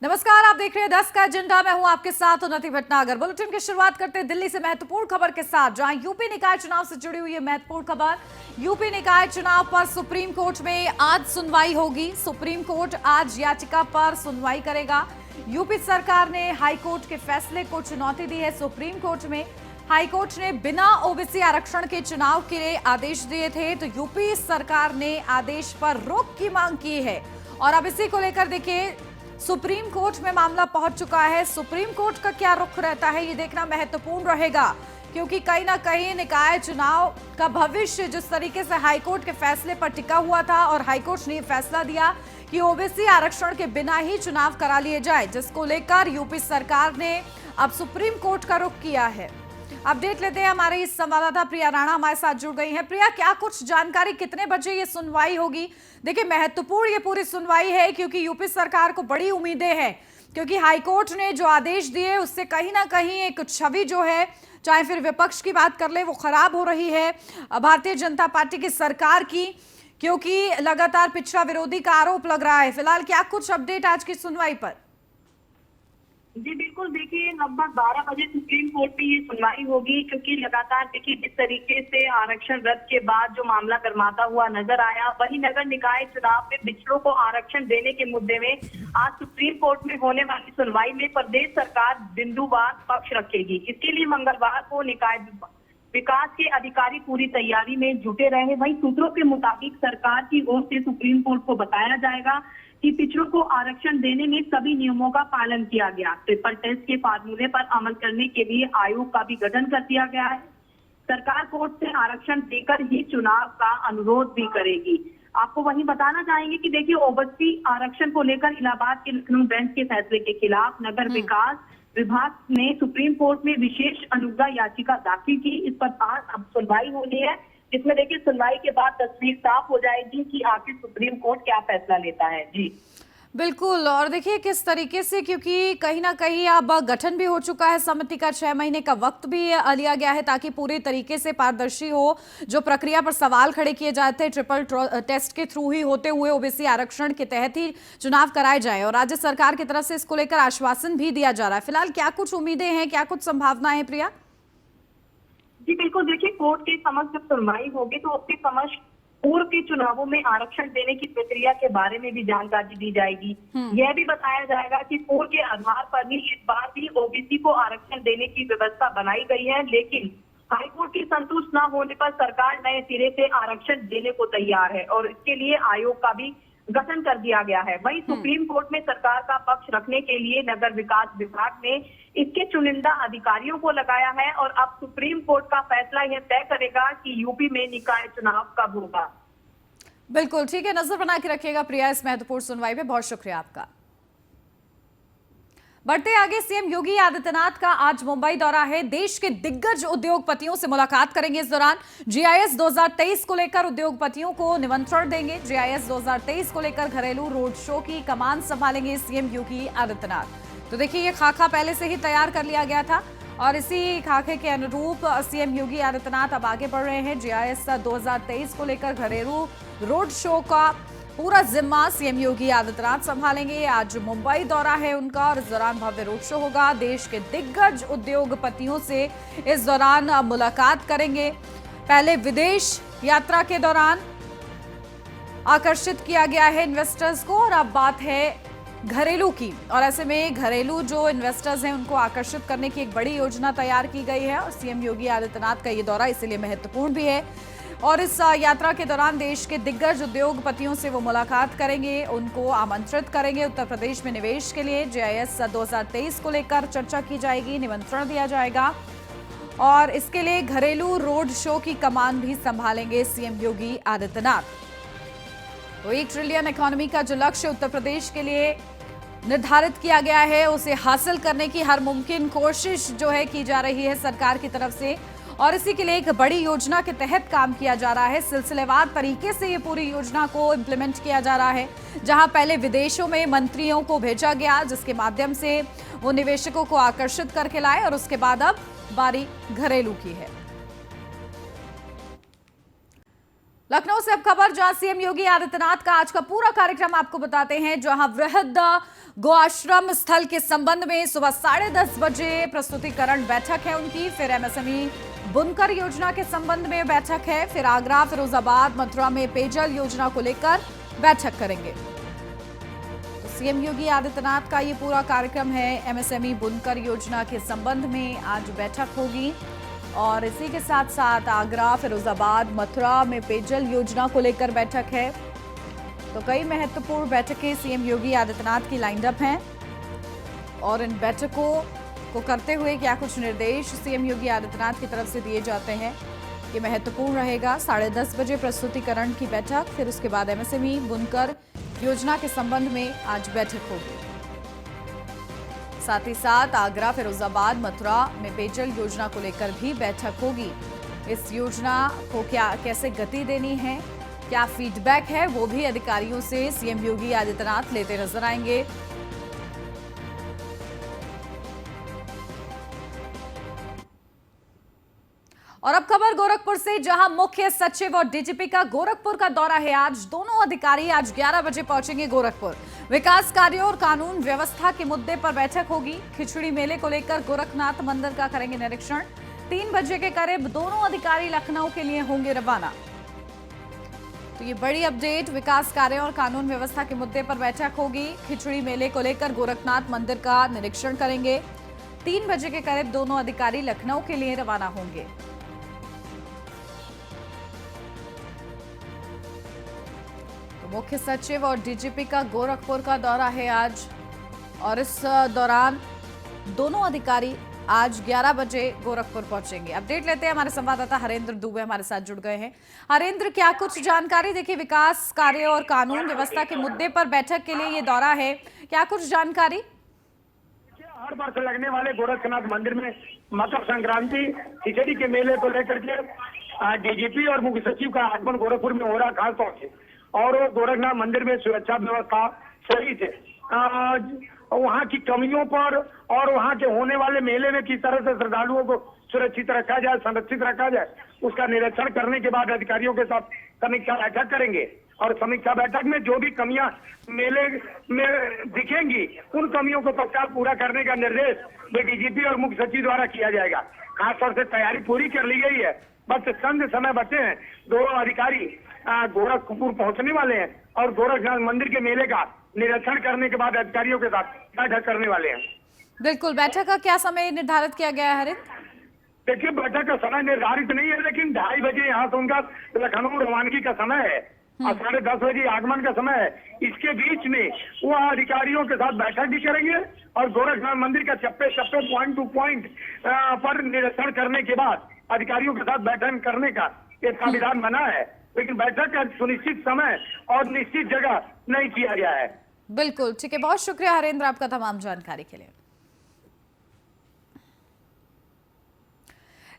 नमस्कार, आप देख रहे हैं 10 का एजेंडा। मैं हूं आपके साथ उन्नति भटनागर। बुलेटिन की शुरुआत करते हैं दिल्ली से महत्वपूर्ण खबर के साथ, जहां यूपी निकाय चुनाव से जुड़ी हुई है महत्वपूर्ण खबर। यूपी निकाय चुनाव पर सुप्रीम कोर्ट में आज सुनवाई होगी। सुप्रीम कोर्ट आज याचिका पर सुनवाई करेगा। यूपी सरकार ने हाईकोर्ट के फैसले को चुनौती दी है। सुप्रीम कोर्ट में हाईकोर्ट ने बिना ओबीसी आरक्षण के चुनाव के लिए आदेश दिए थे, तो यूपी सरकार ने आदेश पर रोक की मांग की है। और अब इसी को लेकर देखिए, सुप्रीम कोर्ट में मामला पहुंच चुका है। सुप्रीम कोर्ट का क्या रुख रहता है, ये देखना महत्वपूर्ण रहेगा, क्योंकि कहीं ना कहीं निकाय चुनाव का भविष्य जिस तरीके से हाईकोर्ट के फैसले पर टिका हुआ था, और हाईकोर्ट ने फैसला दिया कि ओबीसी आरक्षण के बिना ही चुनाव करा लिए जाए, जिसको लेकर यूपी सरकार ने अब सुप्रीम कोर्ट का रुख किया है। अपडेट लेते हैं, हमारे इस संवाददाता प्रिया राणा हमारे साथ जुड़ गई हैं। प्रिया, क्या कुछ जानकारी, कितने बजे ये सुनवाई होगी? देखिए, महत्वपूर्ण ये पूरी सुनवाई है, क्योंकि यूपी सरकार को बड़ी उम्मीदें हैं, क्योंकि हाईकोर्ट ने जो आदेश दिए उससे कहीं ना कहीं एक छवि जो है, चाहे फिर विपक्ष की बात कर ले, वो खराब हो रही है भारतीय जनता पार्टी की सरकार की, क्योंकि लगातार पिछड़ा विरोधी का आरोप लग रहा है। फिलहाल क्या कुछ अपडेट आज की सुनवाई पर? जी बिल्कुल, देखिए लगभग 12 बजे सुप्रीम कोर्ट में ये सुनवाई होगी, क्योंकि लगातार देखिए जिस तरीके से आरक्षण रद्द के बाद जो मामला गर्माता हुआ नजर आया, वही नगर निकाय चुनाव में पिछड़ों को आरक्षण देने के मुद्दे में आज सुप्रीम कोर्ट में होने वाली सुनवाई में प्रदेश सरकार बिंदुवार पक्ष रखेगी। इसके लिए मंगलवार को निकाय विकास के अधिकारी पूरी तैयारी में जुटे रहे। वहीं सूत्रों के मुताबिक सरकार की ओर से सुप्रीम कोर्ट को बताया जाएगा कि पिछड़ों को आरक्षण देने में सभी नियमों का पालन किया गया। ट्रिपल टेस्ट के फार्मूले पर अमल करने के लिए आयोग का भी गठन कर दिया गया है। सरकार कोर्ट से आरक्षण देकर ही चुनाव का अनुरोध भी करेगी। आपको वहीं बताना चाहेंगे कि देखिए, ओबीसी आरक्षण को लेकर इलाहाबाद के लखनऊ बेंच के फैसले के खिलाफ नगर विकास विभाग ने सुप्रीम कोर्ट में विशेष अनुज्ञा याचिका दाखिल की। इस पर आज अब सुनवाई होनी है, जिसमें देखिए सुनवाई के बाद तस्वीर साफ हो जाएगी कि आखिर सुप्रीम कोर्ट क्या फैसला लेता है। जी बिल्कुल, और देखिए किस तरीके से, क्योंकि कहीं ना कहीं अब गठन भी हो चुका है समिति का, 6 महीने का वक्त भी लिया गया है ताकि पूरी तरीके से पारदर्शी हो। जो प्रक्रिया पर सवाल खड़े किए जाते हैं, ट्रिपल टेस्ट के थ्रू ही होते हुए ओबीसी आरक्षण के तहत ही चुनाव कराए जाए, और राज्य सरकार की तरफ से इसको लेकर आश्वासन भी दिया जा रहा है। फिलहाल क्या कुछ उम्मीदें हैं, क्या कुछ संभावनाएं हैं, प्रिया? जी बिल्कुल, देखिए कोर्ट के समक्ष जब सुनवाई होगी तो उसके समक्ष पूर्व के चुनावों में आरक्षण देने की प्रक्रिया के बारे में भी जानकारी दी जाएगी। यह भी बताया जाएगा कि पूर्व के आधार पर ही इस बार भी ओबीसी को आरक्षण देने की व्यवस्था बनाई गई है, लेकिन हाईकोर्ट की संतुष्ट न होने पर सरकार नए सिरे से आरक्षण देने को तैयार है, और इसके लिए आयोग का भी गठन कर दिया गया है। वहीं सुप्रीम कोर्ट में सरकार का पक्ष रखने के लिए नगर विकास विभाग ने इसके चुनिंदा अधिकारियों को लगाया है, और अब सुप्रीम कोर्ट का फैसला यह तय करेगा कि यूपी में निकाय चुनाव कब होगा। बिल्कुल ठीक है, नजर बना के रखिएगा प्रिया इस महत्वपूर्ण सुनवाई पे। बहुत शुक्रिया आपका। बढ़ते आगे, सीएम योगी आदित्यनाथ का आज मुंबई दौरा है। देश के दिग्गज उद्योगपतियों से मुलाकात करेंगे। इस दौरान जीआईएस 2023 को लेकर उद्योगपतियों को निमंत्रण देंगे। जीआईएस 2023 को लेकर घरेलू रोड शो की कमान संभालेंगे सीएम योगी आदित्यनाथ। तो देखिए, ये खाका पहले से ही तैयार कर लिया गया था, और इसी खाके के अनुरूप सीएम योगी आदित्यनाथ अब आगे बढ़ रहे हैं। जीआईएस 2023 को लेकर घरेलू रोड शो का पूरा जिम्मा सीएम योगी आदित्यनाथ संभालेंगे। आज मुंबई दौरा है उनका, और इस दौरान भव्य रोड शो होगा। देश के दिग्गज उद्योगपतियों से इस दौरान मुलाकात करेंगे। पहले विदेश यात्रा के दौरान आकर्षित किया गया है इन्वेस्टर्स को, और अब बात है घरेलू की, और ऐसे में घरेलू जो इन्वेस्टर्स हैं उनको आकर्षित करने की एक बड़ी योजना तैयार की गई है। और सीएम योगी आदित्यनाथ का ये दौरा इसलिए महत्वपूर्ण भी है, और इस यात्रा के दौरान देश के दिग्गज उद्योगपतियों से वो मुलाकात करेंगे, उनको आमंत्रित करेंगे। उत्तर प्रदेश में निवेश के लिए जीआईएस 2023 को लेकर चर्चा की जाएगी, निमंत्रण दिया जाएगा, और इसके लिए घरेलू रोड शो की कमान भी संभालेंगे सीएम योगी आदित्यनाथ। तो 1 ट्रिलियन इकोनॉमी का जो लक्ष्य उत्तर प्रदेश के लिए निर्धारित किया गया है, उसे हासिल करने की हर मुमकिन कोशिश जो है की जा रही है सरकार की तरफ से, और इसी के लिए एक बड़ी योजना के तहत काम किया जा रहा है। सिलसिलेवार तरीके से ये पूरी योजना को इम्प्लीमेंट किया जा रहा है, जहां पहले विदेशों में मंत्रियों को भेजा गया, जिसके माध्यम से वो निवेशकों को आकर्षित करके लाए, और उसके बाद अब बारी घरेलू की है। लखनऊ से अब खबर, जहां सीएम योगी आदित्यनाथ का आज का पूरा कार्यक्रम आपको बताते हैं। जहां वृहद गो आश्रम स्थल के संबंध में सुबह 10:30 बजे प्रस्तुतिकरण बैठक है उनकी। फिर एमएसएमई बुनकर योजना के संबंध में बैठक है। फिर आगरा, फिरोजाबाद, मथुरा में पेयजल योजना को लेकर बैठक करेंगे। तो सीएम योगी आदित्यनाथ का ये पूरा कार्यक्रम है। एमएसएमई बुनकर योजना के संबंध में आज बैठक होगी और इसी के साथ साथ आगरा, फिरोजाबाद, मथुरा में पेयजल योजना को लेकर बैठक है। तो कई महत्वपूर्ण बैठकें सीएम योगी आदित्यनाथ की लाइंड अप हैं और इन बैठकों को करते हुए क्या कुछ निर्देश सीएम योगी आदित्यनाथ की तरफ से दिए जाते हैं, ये महत्वपूर्ण रहेगा। 10:30 बजे प्रस्तुतिकरण की बैठक, फिर उसके बाद एमएसएमई बुनकर योजना के संबंध में आज बैठक होगी। साथ ही साथ आगरा, फिरोजाबाद, मथुरा में पेयजल योजना को लेकर भी बैठक होगी। इस योजना को कैसे गति देनी है, क्या फीडबैक है, वो भी अधिकारियों से सीएम योगी आदित्यनाथ लेते नजर आएंगे। और अब खबर गोरखपुर से, जहां मुख्य सचिव और डीजीपी का गोरखपुर का दौरा है आज। दोनों अधिकारी आज 11 बजे पहुंचेंगे गोरखपुर। विकास कार्यों और कानून व्यवस्था के मुद्दे पर बैठक होगी। खिचड़ी मेले को लेकर गोरखनाथ मंदिर का करेंगे निरीक्षण। 3 बजे के करीब दोनों अधिकारी लखनऊ के लिए होंगे रवाना। तो ये बड़ी अपडेट, विकास कार्यों और कानून व्यवस्था के मुद्दे पर बैठक होगी। खिचड़ी मेले को लेकर गोरखनाथ मंदिर का निरीक्षण करेंगे। 3 बजे के करीब दोनों अधिकारी लखनऊ के लिए रवाना होंगे। मुख्य सचिव और डीजीपी का गोरखपुर का दौरा है आज और इस दौरान दोनों अधिकारी आज 11 बजे गोरखपुर पहुंचेंगे। अपडेट लेते हैं, हमारे संवाददाता हरेंद्र दुबे हमारे साथ जुड़ गए हैं। हरेंद्र, क्या कुछ जानकारी? देखिए, विकास कार्य और कानून व्यवस्था के मुद्दे पर बैठक के लिए ये दौरा है, क्या कुछ जानकारी? हर वर्ष लगने वाले गोरखनाथ मंदिर में मकर संक्रांति खिचड़ी के मेले को लेकर के डीजीपी और मुख्य सचिव का आगमन गोरखपुर में हो रहा, खास तौर से। और गोरखनाथ मंदिर में सुरक्षा व्यवस्था सही थे, वहाँ की कमियों पर और वहाँ के होने वाले मेले में किस तरह से श्रद्धालुओं को सुरक्षित रखा जाए, संरक्षित रखा जाए, उसका निरीक्षण करने के बाद अधिकारियों के साथ समीक्षा बैठक करेंगे। और समीक्षा बैठक में जो भी कमियां मेले में दिखेंगी, उन कमियों को तत्काल पूरा करने का निर्देश डीजीपी और मुख्य सचिव द्वारा किया जाएगा। खासतौर से तैयारी पूरी कर ली गई है, बस चंद समय बचे हैं। दोनों अधिकारी गोरखपुर पहुंचने वाले हैं और गोरखनाथ मंदिर के मेले का निरीक्षण करने के बाद अधिकारियों के साथ बैठक करने वाले हैं। बिल्कुल, बैठक का क्या समय निर्धारित किया गया है हरित? देखिए, बैठक का समय निर्धारित नहीं है, लेकिन 2:30 बजे यहाँ से उनका लखनऊ रवानगी का समय है और 10:30 बजे आगमन का समय है। इसके बीच में वह अधिकारियों के साथ बैठक भी करेंगे और गोरखनाथ मंदिर का चप्पे चप्पे, पॉइंट टू पॉइंट पर निरीक्षण करने के बाद अधिकारियों के साथ बैठक करने का एक संविधान बना है, लेकिन बैठक का सुनिश्चित समय और निश्चित जगह नहीं किया गया है। बिल्कुल, ठीक है, बहुत शुक्रिया हरेंद्र आपका तमाम जानकारी के लिए।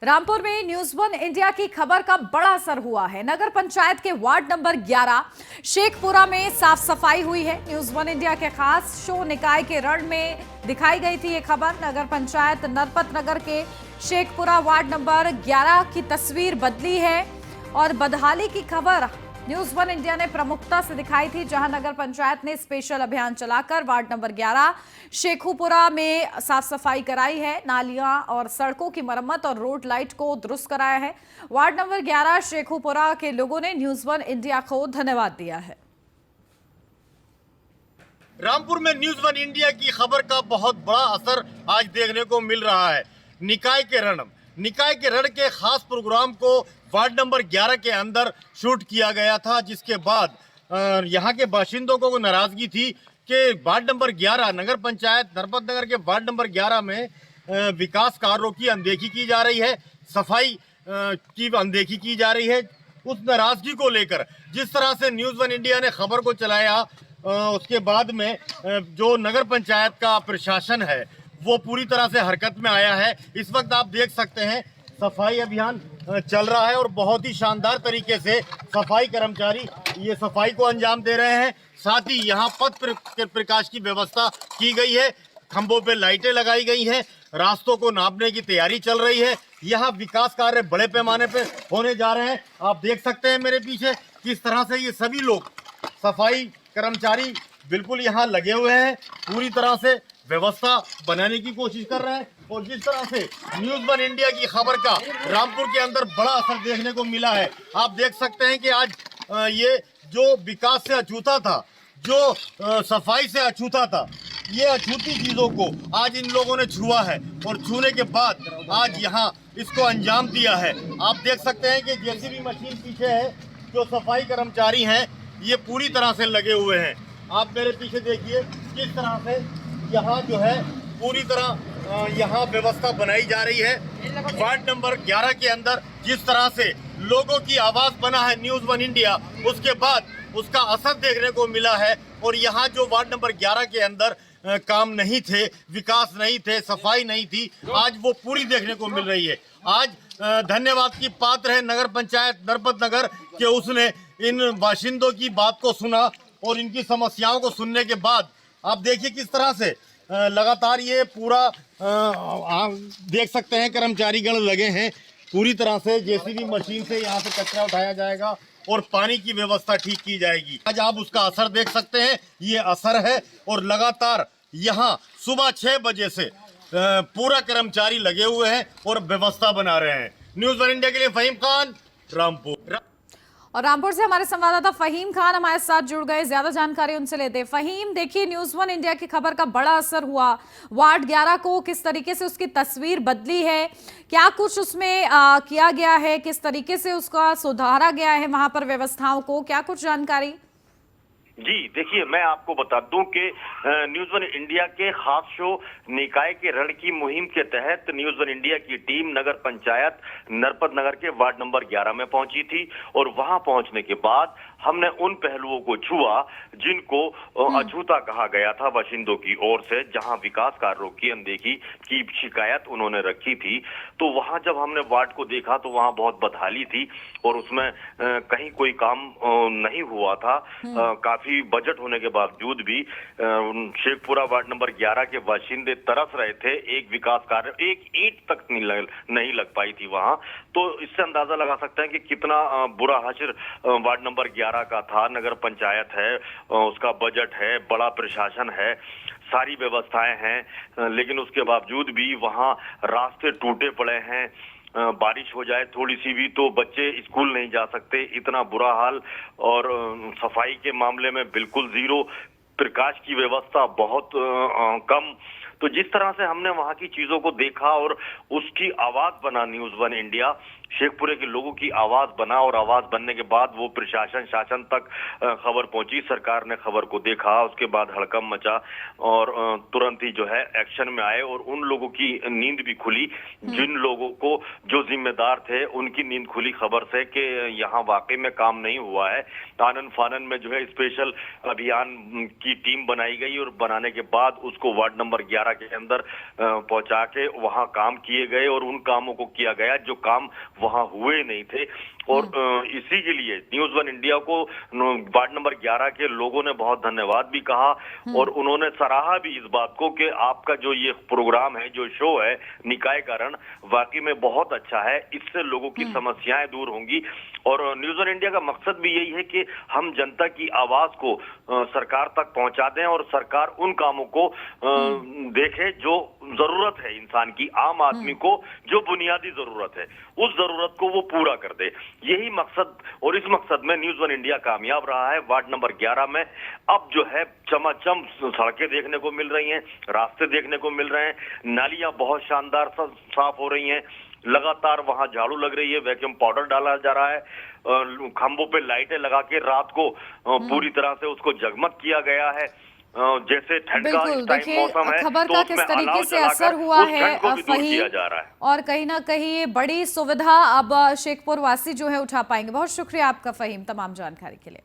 रामपुर में न्यूज वन इंडिया की खबर का बड़ा असर हुआ है। नगर पंचायत के वार्ड नंबर 11 शेखपुरा में साफ सफाई हुई है। न्यूज वन इंडिया के खास शो निकाय के रण में दिखाई गई थी ये खबर। नगर पंचायत नरपत नगर के शेखपुरा वार्ड नंबर 11 की तस्वीर बदली है और बदहाली की खबर न्यूज वन इंडिया ने प्रमुखता से दिखाई थी, जहां नगर पंचायत ने स्पेशल अभियान चलाकर वार्ड नंबर 11 शेखुपुरा में साफ सफाई कराई है। नालियां और सड़कों की मरम्मत और रोड लाइट को दुरुस्त कराया है। वार्ड नंबर 11 शेखुपुरा के लोगों ने न्यूज वन इंडिया को धन्यवाद दिया है। रामपुर में न्यूज वन इंडिया की खबर का बहुत बड़ा असर आज देखने को मिल रहा है। निकाय के रण के खास प्रोग्राम को वार्ड नंबर 11 के अंदर शूट किया गया था, जिसके बाद यहाँ के बाशिंदों को नाराजगी थी कि वार्ड नंबर 11 नगर पंचायत नरपत नगर के वार्ड नंबर 11 में विकास कार्यों की अनदेखी की जा रही है, सफाई की अनदेखी की जा रही है। उस नाराजगी को लेकर जिस तरह से न्यूज वन इंडिया ने खबर को चलाया, उसके बाद में जो नगर पंचायत का प्रशासन है वो पूरी तरह से हरकत में आया है। इस वक्त आप देख सकते हैं सफाई अभियान चल रहा है और बहुत ही शानदार तरीके से सफाई कर्मचारी ये सफाई को अंजाम दे रहे हैं। साथ ही यहाँ पथ प्रकाश की व्यवस्था की गई है, खंभों पे लाइटें लगाई गई हैं, रास्तों को नापने की तैयारी चल रही है। यहाँ विकास कार्य बड़े पैमाने पे होने जा रहे हैं। आप देख सकते हैं मेरे पीछे किस तरह से ये सभी लोग सफाई कर्मचारी बिल्कुल यहाँ लगे हुए हैं, पूरी तरह से व्यवस्था बनाने की कोशिश कर रहे हैं। और जिस तरह से न्यूज़ वन इंडिया की खबर का रामपुर के अंदर बड़ा असर देखने को मिला है, आप देख सकते हैं कि आज ये जो विकास से अछूता था, जो सफाई से अछूता था, ये अछूती चीजों को आज इन लोगों ने छुआ है और छूने के बाद आज यहाँ इसको अंजाम दिया है। आप देख सकते हैं कि जेसीबी मशीन पीछे है, जो सफाई कर्मचारी हैं ये पूरी तरह से लगे हुए हैं। आप मेरे पीछे देखिए किस तरह से यहाँ जो है पूरी तरह यहाँ व्यवस्था बनाई जा रही है। वार्ड नंबर 11 के अंदर जिस तरह से लोगों की आवाज बना है न्यूज़ वन इंडिया, उसके बाद उसका असर देखने को मिला है। और यहाँ जो वार्ड नंबर 11 के अंदर काम नहीं थे, विकास नहीं थे, सफाई नहीं थी, आज वो पूरी देखने को मिल रही है। आज धन्यवाद की पात्र है नगर पंचायत नरपत नगर कि उसने इन बाशिंदों की बात को सुना और इनकी समस्याओं को सुनने के बाद आप देखिए किस तरह से लगातार ये पूरा आप देख सकते हैं कर्मचारी गण लगे हैं। पूरी तरह से जेसीबी मशीन से यहाँ से कचरा उठाया जाएगा और पानी की व्यवस्था ठीक की जाएगी। आज आप उसका असर देख सकते हैं, ये असर है। और लगातार यहाँ सुबह 6 बजे से पूरा कर्मचारी लगे हुए हैं और व्यवस्था बना रहे हैं। न्यूज़ वन इंडिया के लिए फहीम खान, रामपुर। और रामपुर से हमारे संवाददाता फहीम खान हमारे साथ जुड़ गए, ज्यादा जानकारी उनसे लेते हैं। फहीम, देखिए न्यूज़ वन इंडिया की खबर का बड़ा असर हुआ वार्ड 11 को, किस तरीके से उसकी तस्वीर बदली है, क्या कुछ उसमें किया गया है, किस तरीके से उसका सुधारा गया है वहां पर व्यवस्थाओं को, क्या कुछ जानकारी? जी देखिए, मैं आपको बता दूं कि न्यूज़ वन इंडिया के खास शो निकाय के रण की मुहिम के तहत न्यूज़ वन इंडिया की टीम नगर पंचायत नरपत नगर के वार्ड नंबर 11 में पहुंची थी। और वहां पहुंचने के बाद हमने उन पहलुओं को छुआ जिनको अछूता कहा गया था बाशिंदों की ओर से, जहां विकास कार्यों की अनदेखी की शिकायत उन्होंने रखी थी। तो वहां जब हमने वार्ड को देखा तो वहां बहुत बदहाली थी और उसमें कहीं कोई काम नहीं हुआ था। काफी बजट होने के बावजूद भी शेखपुरा वार्ड नंबर 11 के बाशिंदे तरस रहे थे। एक विकास कार्य, एक ईंट तक नहीं लग पाई थी वहां। तो इससे अंदाजा लगा सकते हैं कि कितना बुरा हाशिर वार्ड नंबर 11 का था। नगर पंचायत है, उसका बजट है, बड़ा प्रशासन है, सारी व्यवस्थाएं हैं, लेकिन उसके बावजूद भी वहां रास्ते टूटे पड़े हैं। बारिश हो जाए थोड़ी सी भी तो बच्चे स्कूल नहीं जा सकते, इतना बुरा हाल। और सफाई के मामले में बिल्कुल जीरो, प्रकाश की व्यवस्था बहुत कम। तो जिस तरह से हमने वहां की चीजों को देखा और उसकी आवाज बना न्यूज़ वन इंडिया, शेखपुरे के लोगों की आवाज बना, और आवाज बनने के बाद वो प्रशासन शासन तक खबर पहुंची। सरकार ने खबर को देखा, उसके बाद हड़कंप मचा और तुरंत ही जो है एक्शन में आए और उन लोगों की नींद भी खुली, जिन लोगों को जो जिम्मेदार थे उनकी नींद खुली खबर से कि यहाँ वाकई में काम नहीं हुआ है। आनन फानन में जो है स्पेशल अभियान की टीम बनाई गई और बनाने के बाद उसको वार्ड नंबर 11 के अंदर पहुंचा के वहां काम किए गए और उन कामों को किया गया जो काम वहां हुए नहीं थे। और इसी के लिए न्यूज़ वन इंडिया को वार्ड नंबर 11 के लोगों ने बहुत धन्यवाद भी कहा और उन्होंने सराहा भी इस बात को कि आपका जो ये प्रोग्राम है, जो शो है निकाय का रण, वाकई में बहुत अच्छा है। इससे लोगों की समस्याएं दूर होंगी। और न्यूज़ वन इंडिया का मकसद भी यही है कि हम जनता की आवाज को सरकार तक पहुंचा दें और सरकार उन कामों को देखे जो जरूरत है इंसान की, आम आदमी को जो बुनियादी जरूरत है, उस जरूरत को वो पूरा कर दे। यही मकसद, और इस मकसद में न्यूज़ वन इंडिया कामयाब रहा है। वार्ड नंबर 11 में अब जो है चमाचम सड़कें देखने को मिल रही हैं, रास्ते देखने को मिल रहे हैं, नालियां बहुत शानदार साफ हो रही हैं, लगातार वहां झाड़ू लग रही है, वैक्यूम पाउडर डाला जा रहा है, खंभों पे लाइटें लगा के रात को पूरी तरह से उसको जगमग किया गया है। जैसे ठंड का इस टाइम मौसम है, खबर तो का किस तरीके से असर हुआ है किया जा रहा है। और कहीं ना कहीं ये बड़ी सुविधा अब शेखपुर वासी जो है उठा पाएंगे। बहुत शुक्रिया आपका फहीम, तमाम जानकारी के लिए।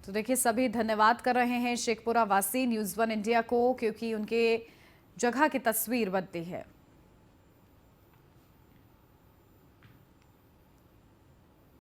तो देखिए, सभी धन्यवाद कर रहे हैं शेखपुरा वासी न्यूज़ वन इंडिया को, क्योंकि उनके जगह की तस्वीर बदली है।